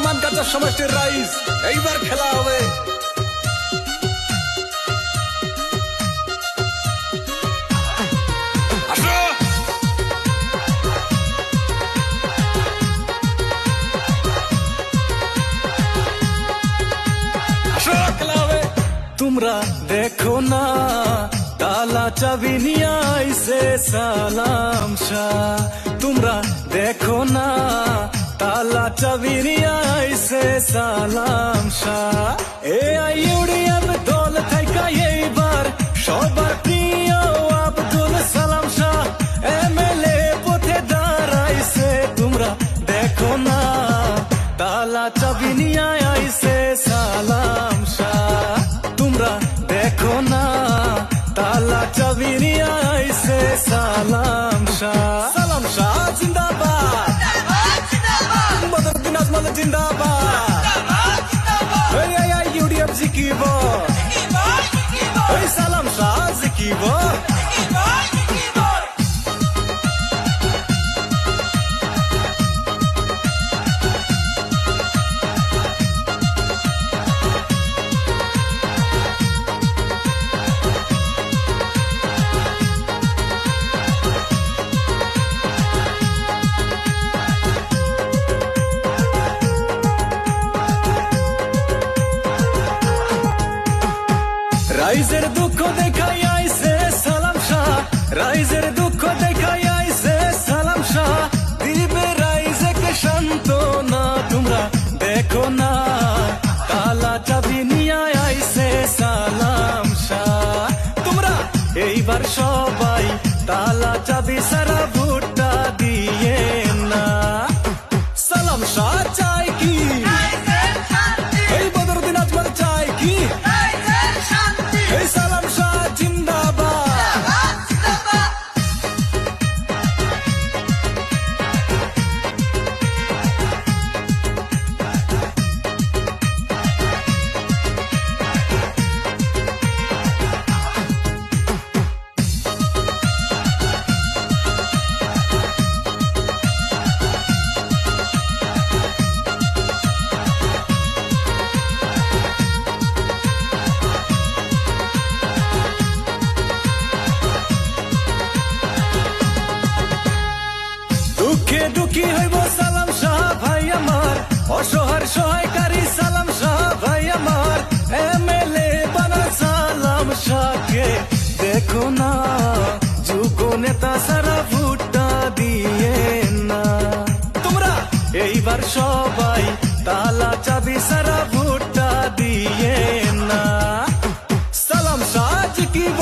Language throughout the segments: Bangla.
মানকাচার সমষ্টির রাইস এইবার খেলা হবে। তোমরা দেখো না তালা চাবি নিয়ে আইছে সালাম শাহ। তোমরা দেখো না তালা চাবি নিয়ে আইছে সালাম শাহ। এ আইউডিএফ দল থাইকা এইবার সবার প্রিয় আব্দুল সালাম শাহ এমএলএ পথে দাঁড়াইছে। তোমরা দেখো না তালা চাবি নিয়ে আইছে সালাম শাহ। তোমরা দেখো না তালা চাবি নিয়ে আইছে সালাম শাহ। সালাম শাহ জিন্দাবাদ, বদরুদ্দিন আজমল জিন্দাবাদ, ইউডিএফ জিকিব, সালাম শাহ জিকিব। রাইজের দুঃখ দেখাই আইছে সালাম শাহ, রাইজের দুঃখ দেখাই আইছে সালাম শাহ। দিবে রাইজকে সান্ত্বনা। তোমরা দেখো না তালা চাবি নিয়ে আইছে সালাম শাহ। তোমরা এইবার সবাই তালা চাবি সারা ভোটটা দিয়ে না। সালাম শাহ চাই কি, এই বদরুদ্দিন আজমল চাই কি, সালাম শাহ জিন্দাবাদ। দুঃখে দুঃখী হইব সালাম শাহ ভাই আমার, অসহায় সহায়কারী সালাম শাহ ভাই আমার। এমএলএ বানা সালাম শাহকে দেখো না যুগ নেতা সারা ভোটটা দিয়ে না। তোমরা এইবার সবাই তালা চাবি সারা ভোটটা দিয়ে না। সালাম শাহ জিকিব,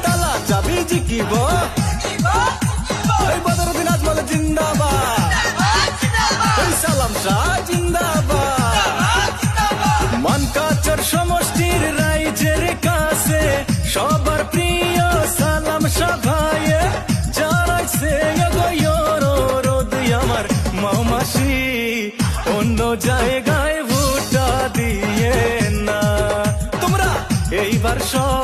তালা চাবি জিকিব, বদরুদ্দিন আজমল জিন্দাবাদ, সালাম শাহ জিন্দাবাদ। মানকাচর সমষ্টির রাইজের কাছে সবার প্রিয় সালাম শাহ ভাই জানাইছে রোদ আমার মামাসি অন্য জায়গায় ভোটটা দিয়ে না। তোমরা এইবার সব